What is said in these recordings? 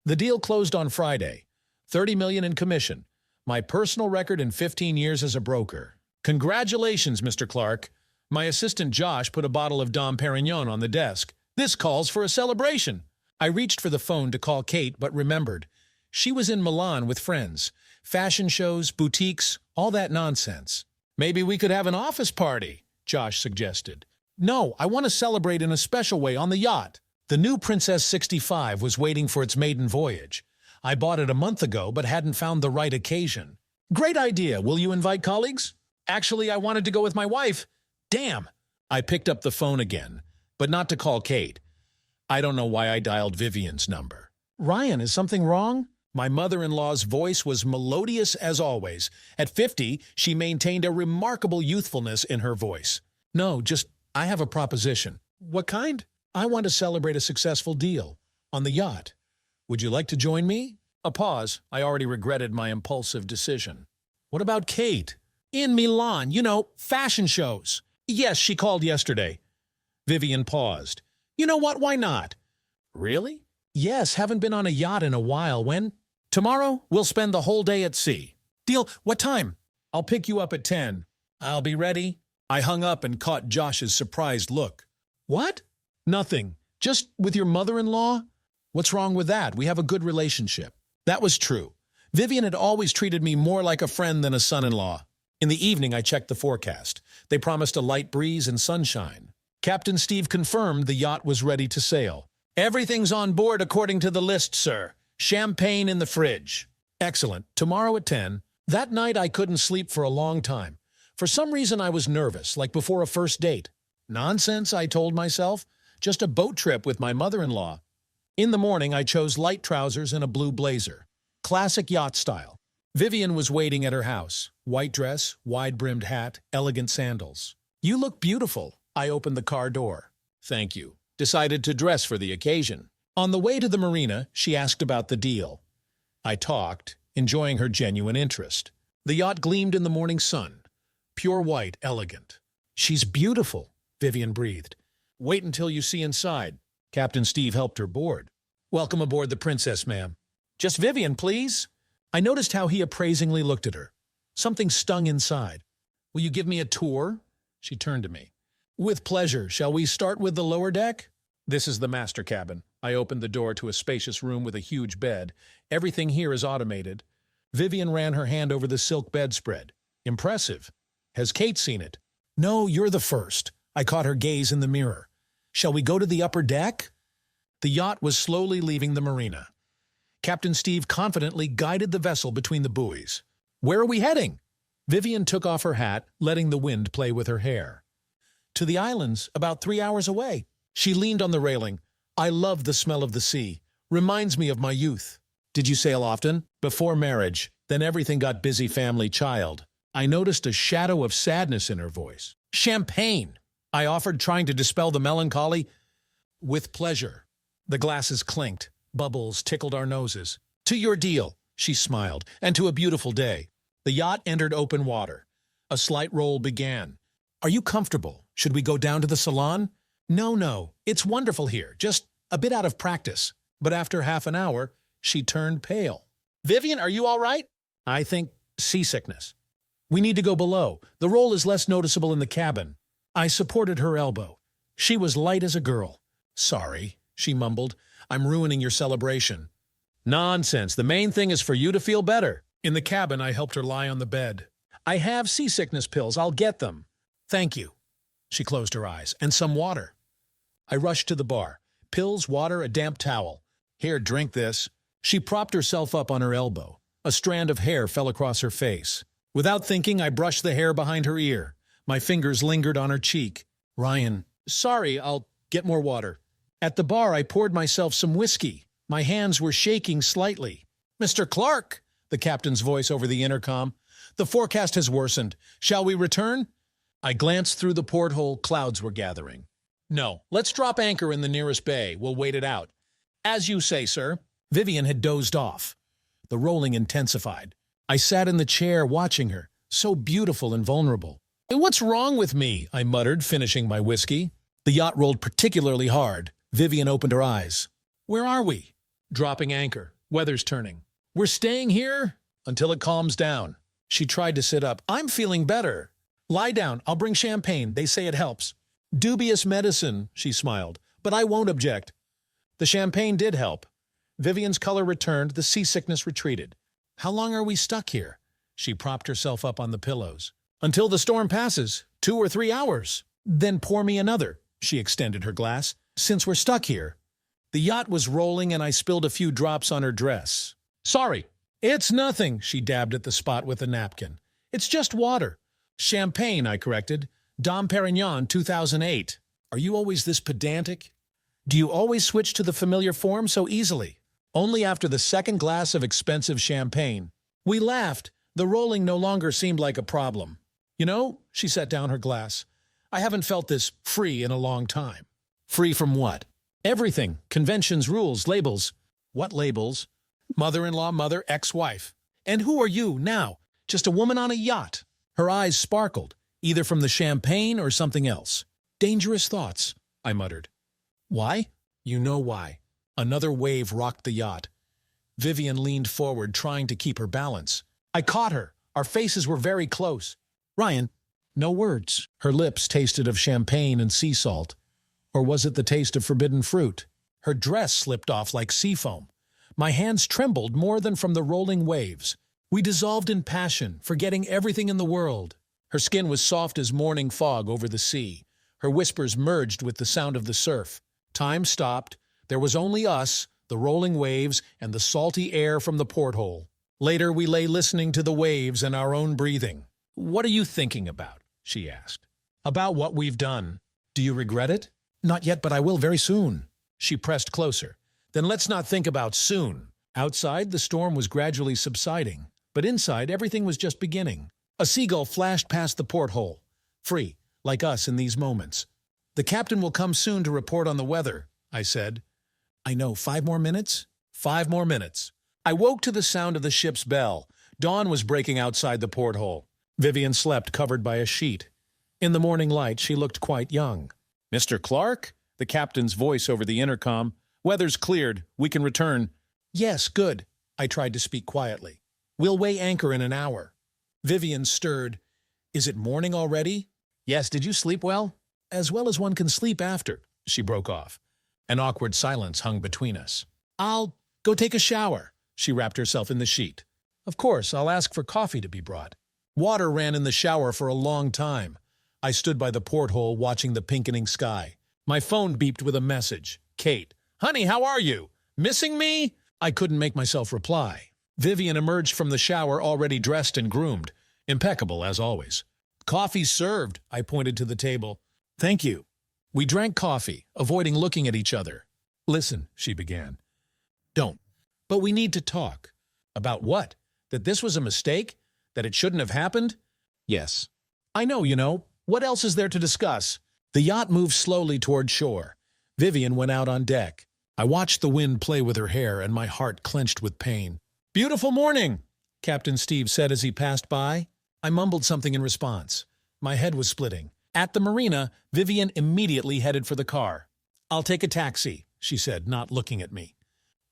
The deal closed on Friday. $30 million in commission. My personal record in 15 years as a broker. Congratulations, Mr. Clark. My assistant Josh put a bottle of Dom Perignon on the desk. This calls for a celebration. I reached for the phone to call Kate, but remembered. She was in Milan with friends. Fashion shows, boutiques, all that nonsense. Maybe we could have an office party, Josh suggested. No, I want to celebrate in a special way on the yacht. The new Princess 65 was waiting for its maiden voyage. I bought it a month ago, but hadn't found the right occasion. Great idea. Will you invite colleagues? Actually, I wanted to go with my wife. Damn. I picked up the phone again, but not to call Kate. I don't know why I dialed Vivian's number. Ryan, is something wrong? My mother-in-law's voice was melodious as always. At 50, she maintained a remarkable youthfulness in her voice. No, just, I have a proposition. What kind? I want to celebrate a successful deal. On the yacht. Would you like to join me? A pause. I already regretted my impulsive decision. What about Kate? In Milan, fashion shows. Yes, she called yesterday. Vivian paused. You know what? Why not? Really? Yes, haven't been on a yacht in a while. When? Tomorrow, we'll spend the whole day at sea. Deal. What time? I'll pick you up at 10. I'll be ready. I hung up and caught Josh's surprised look. What? Nothing. Just with your mother-in-law? What's wrong with that? We have a good relationship. That was true. Vivian had always treated me more like a friend than a son-in-law. In the evening, I checked the forecast. They promised a light breeze and sunshine. Captain Steve confirmed the yacht was ready to sail. Everything's on board according to the list, sir. Champagne in the fridge. Excellent. Tomorrow at 10. That night, I couldn't sleep for a long time. For some reason, I was nervous, like before a first date. Nonsense, I told myself. Just a boat trip with my mother-in-law. In the morning, I chose light trousers and a blue blazer. Classic yacht style. Vivian was waiting at her house. White dress, wide-brimmed hat, elegant sandals. You look beautiful. I opened the car door. Thank you. Decided to dress for the occasion. On the way to the marina, she asked about the deal. I talked, enjoying her genuine interest. The yacht gleamed in the morning sun. Pure white, elegant. She's beautiful, Vivian breathed. Wait until you see inside. Captain Steve helped her board. Welcome aboard the Princess, ma'am. Just Vivian, please. I noticed how he appraisingly looked at her. Something stung inside. Will you give me a tour? She turned to me. With pleasure. Shall we start with the lower deck? This is the master cabin. I opened the door to a spacious room with a huge bed. Everything here is automated. Vivian ran her hand over the silk bedspread. Impressive. Has Kate seen it? No, you're the first. I caught her gaze in the mirror. Shall we go to the upper deck? The yacht was slowly leaving the marina. Captain Steve confidently guided the vessel between the buoys. Where are we heading? Vivian took off her hat, letting the wind play with her hair. To the islands, about 3 hours away. She leaned on the railing. I love the smell of the sea. Reminds me of my youth. Did you sail often? Before marriage. Then everything got busy, family, child. I noticed a shadow of sadness in her voice. Champagne! I offered, trying to dispel the melancholy. With pleasure. The glasses clinked. Bubbles tickled our noses. To your deal, she smiled, and to a beautiful day. The yacht entered open water. A slight roll began. Are you comfortable? Should we go down to the salon? No, it's wonderful here, just a bit out of practice. But after half an hour, she turned pale. Vivian, are you all right? I think seasickness. We need to go below. The roll is less noticeable in the cabin. I supported her elbow. She was light as a girl. Sorry, she mumbled. I'm ruining your celebration. Nonsense. The main thing is for you to feel better. In the cabin, I helped her lie on the bed. I have seasickness pills. I'll get them. Thank you. She closed her eyes. And some water. I rushed to the bar. Pills, water, a damp towel. Here, drink this. She propped herself up on her elbow. A strand of hair fell across her face. Without thinking, I brushed the hair behind her ear. My fingers lingered on her cheek. Ryan, sorry, I'll get more water. At the bar, I poured myself some whiskey. My hands were shaking slightly. Mr. Clark, the captain's voice over the intercom. The forecast has worsened. Shall we return? I glanced through the porthole. Clouds were gathering. No, let's drop anchor in the nearest bay. We'll wait it out. As you say, sir. Vivian had dozed off. The rolling intensified. I sat in the chair watching her, so beautiful and vulnerable. What's wrong with me? I muttered, finishing my whiskey. The yacht rolled particularly hard. Vivian opened her eyes. Where are we? Dropping anchor. Weather's turning. We're staying here until it calms down. She tried to sit up. I'm feeling better. Lie down. I'll bring champagne. They say it helps. Dubious medicine, she smiled, but I won't object. The champagne did help. Vivian's color returned. The seasickness retreated. How long are we stuck here? She propped herself up on the pillows. Until the storm passes. 2 or 3 hours. Then pour me another. She extended her glass. Since we're stuck here. The yacht was rolling and I spilled a few drops on her dress. Sorry. It's nothing, she dabbed at the spot with a napkin. It's just water. Champagne, I corrected. Dom Perignon 2008. Are you always this pedantic? Do you always switch to the familiar form so easily? Only after the second glass of expensive champagne. We laughed. The rolling no longer seemed like a problem. You know, she set down her glass. I haven't felt this free in a long time. Free from what? Everything. Conventions, rules, labels. What labels? Mother-in-law, mother, ex-wife. And who are you now? Just a woman on a yacht. Her eyes sparkled, either from the champagne or something else. Dangerous thoughts, I muttered. Why? You know why. Another wave rocked the yacht. Vivian leaned forward, trying to keep her balance. I caught her. Our faces were very close. Ryan, no words. Her lips tasted of champagne and sea salt. Or was it the taste of forbidden fruit? Her dress slipped off like sea foam. My hands trembled more than from the rolling waves. We dissolved in passion, forgetting everything in the world. Her skin was soft as morning fog over the sea. Her whispers merged with the sound of the surf. Time stopped. There was only us, the rolling waves, and the salty air from the porthole. Later, we lay listening to the waves and our own breathing. What are you thinking about? She asked. About what we've done. Do you regret it? Not yet, but I will very soon. She pressed closer. Then let's not think about soon. Outside, the storm was gradually subsiding, but inside, everything was just beginning. A seagull flashed past the porthole, free, like us in these moments. The captain will come soon to report on the weather, I said. I know, 5 more minutes? 5 more minutes. I woke to the sound of the ship's bell. Dawn was breaking outside the porthole. Vivian slept covered by a sheet. In the morning light, she looked quite young. Mr. Clark? The captain's voice over the intercom. Weather's cleared. We can return. Yes, good. I tried to speak quietly. We'll weigh anchor in an hour. Vivian stirred. Is it morning already? Yes, did you sleep well? As well as one can sleep after, she broke off. An awkward silence hung between us. I'll go take a shower. She wrapped herself in the sheet. Of course, I'll ask for coffee to be brought. Water ran in the shower for a long time. I stood by the porthole watching the pinkening sky. My phone beeped with a message. Kate. Honey, how are you? Missing me? I couldn't make myself reply. Vivian emerged from the shower already dressed and groomed. Impeccable, as always. Coffee served, I pointed to the table. Thank you. We drank coffee, avoiding looking at each other. Listen, she began. Don't. But we need to talk. About what? That this was a mistake? That it shouldn't have happened? Yes. I know, you know. What else is there to discuss? The yacht moved slowly toward shore. Vivian went out on deck. I watched the wind play with her hair, and my heart clenched with pain. Beautiful morning, Captain Steve said as he passed by. I mumbled something in response. My head was splitting. At the marina, Vivian immediately headed for the car. I'll take a taxi, she said, not looking at me.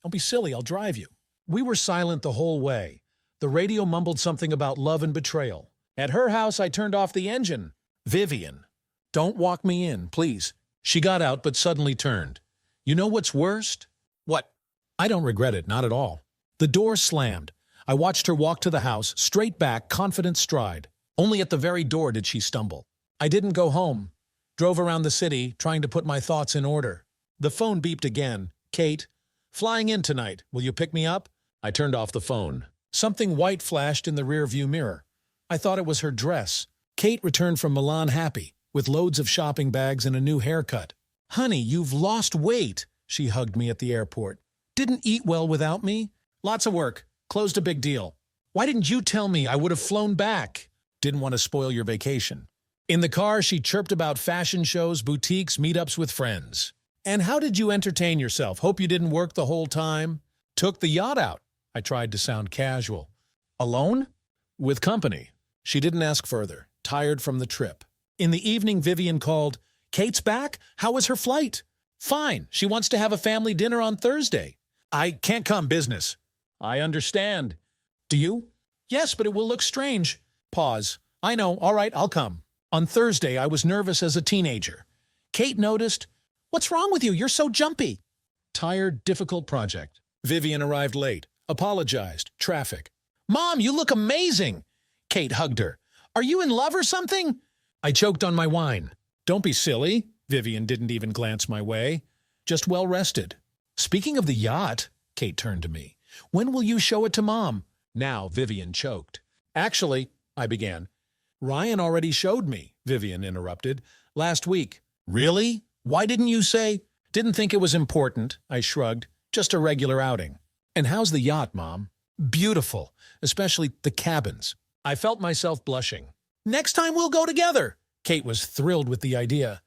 Don't be silly, I'll drive you. We were silent the whole way. The radio mumbled something about love and betrayal. At her house, I turned off the engine. Vivian, don't walk me in, please. She got out, but suddenly turned. You know what's worst? What? I don't regret it, not at all. The door slammed. I watched her walk to the house, straight back, confident stride. Only at the very door did she stumble. I didn't go home. Drove around the city, trying to put my thoughts in order. The phone beeped again. Kate, flying in tonight. Will you pick me up? I turned off the phone. Something white flashed in the rearview mirror. I thought it was her dress. Kate returned from Milan happy, with loads of shopping bags and a new haircut. Honey, you've lost weight, she hugged me at the airport. Didn't eat well without me? Lots of work. Closed a big deal. Why didn't you tell me? I would have flown back. Didn't want to spoil your vacation. In the car, she chirped about fashion shows, boutiques, meetups with friends. And how did you entertain yourself? Hope you didn't work the whole time? Took the yacht out. I tried to sound casual. Alone? With company. She didn't ask further, tired from the trip. In the evening, Vivian called. Kate's back? How was her flight? Fine. She wants to have a family dinner on Thursday. I can't come, business. I understand. Do you? Yes, but it will look strange. Pause. I know. All right, I'll come. On Thursday, I was nervous as a teenager. Kate noticed. What's wrong with you? You're so jumpy. Tired, difficult project. Vivian arrived late. Apologized. Traffic. Mom, you look amazing. Kate hugged her. Are you in love or something? I choked on my wine. Don't be silly. Vivian didn't even glance my way. Just well rested. Speaking of the yacht, Kate turned to me. When will you show it to Mom? Now Vivian choked. Actually, I began. Ryan already showed me, Vivian interrupted. Last week. Really? Why didn't you say? Didn't think it was important, I shrugged. Just a regular outing. And how's the yacht, Mom? Beautiful, especially the cabins. I felt myself blushing. Next time we'll go together. Kate was thrilled with the idea.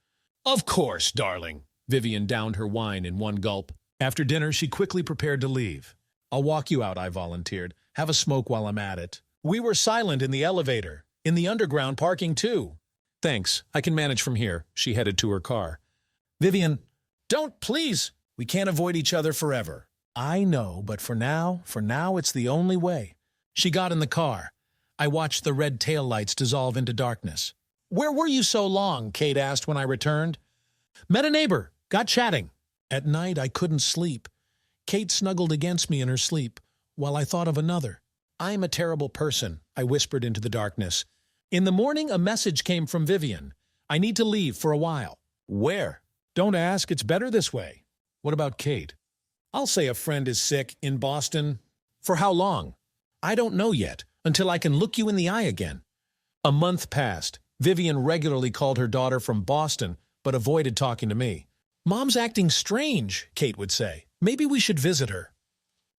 Of course, darling. Vivian downed her wine in one gulp. After dinner, she quickly prepared to leave. I'll walk you out, I volunteered. Have a smoke while I'm at it. We were silent in the elevator. In the underground parking, too. Thanks, I can manage from here. She headed to her car. Vivian, don't, please. We can't avoid each other forever. I know, but for now, it's the only way. She got in the car. I watched the red taillights dissolve into darkness. Where were you so long? Kate asked when I returned. Met a neighbor. Got chatting. At night, I couldn't sleep. Kate snuggled against me in her sleep, while I thought of another. I'm a terrible person, I whispered into the darkness. In the morning, a message came from Vivian. I need to leave for a while. Where? Don't ask, it's better this way. What about Kate? I'll say a friend is sick in Boston. For how long? I don't know yet, until I can look you in the eye again. A month passed. Vivian regularly called her daughter from Boston, but avoided talking to me. Mom's acting strange, Kate would say. Maybe we should visit her.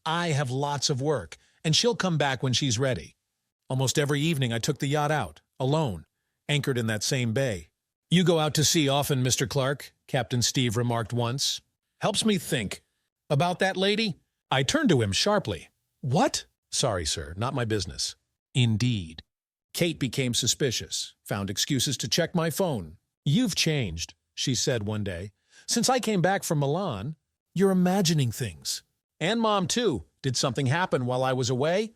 I have lots of work, and she'll come back when she's ready. Almost every evening I took the yacht out, alone, anchored in that same bay. You go out to sea often, Mr. Clark, Captain Steve remarked once. Helps me think. About that lady? I turned to him sharply. What? Sorry, sir, not my business. Indeed. Kate became suspicious, found excuses to check my phone. You've changed, she said one day. Since I came back from Milan, you're imagining things. And Mom, too. Did something happen while I was away?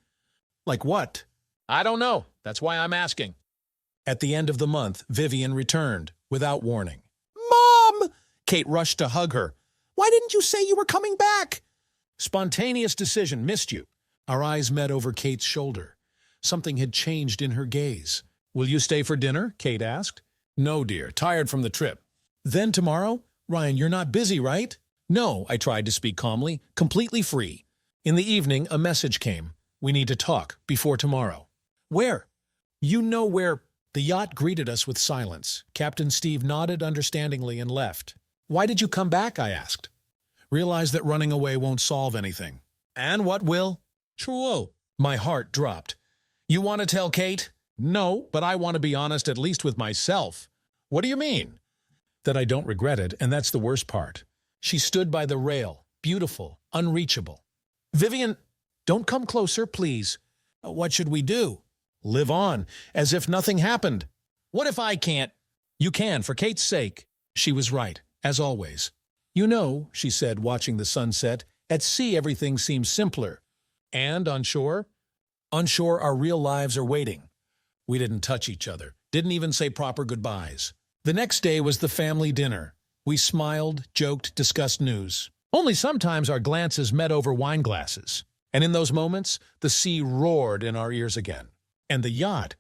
Like what? I don't know. That's why I'm asking. At the end of the month, Vivian returned, without warning. Mom! Kate rushed to hug her. Why didn't you say you were coming back? Spontaneous decision, missed you. Our eyes met over Kate's shoulder. Something had changed in her gaze. Will you stay for dinner? Kate asked. No, dear. Tired from the trip. Then tomorrow? Ryan, you're not busy, right? No, I tried to speak calmly, completely free. In the evening, a message came. We need to talk before tomorrow. Where? You know where. The yacht greeted us with silence. Captain Steve nodded understandingly and left. Why did you come back? I asked. Realize that running away won't solve anything. And what will? True. My heart dropped. You want to tell Kate? No, but I want to be honest at least with myself. What do you mean? That I don't regret it, and that's the worst part. She stood by the rail, beautiful, unreachable. Vivian, don't come closer, please. What should we do? Live on, as if nothing happened. What if I can't? You can, for Kate's sake. She was right, as always. You know, she said, watching the sunset, at sea everything seems simpler. And on shore? On shore our real lives are waiting. We didn't touch each other, didn't even say proper goodbyes. The next day was the family dinner. We smiled, joked, discussed news. Only sometimes our glances met over wine glasses. And in those moments, the sea roared in our ears again. And the yacht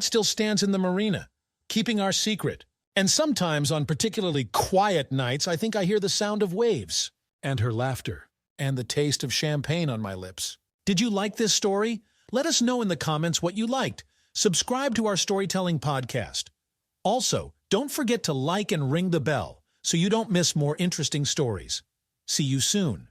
still stands in the marina, keeping our secret. And sometimes on particularly quiet nights, I think I hear the sound of waves, and her laughter, and the taste of champagne on my lips. Did you like this story? Let us know in the comments what you liked. Subscribe to our storytelling podcast. Also, don't forget to like and ring the bell so you don't miss more interesting stories. See you soon.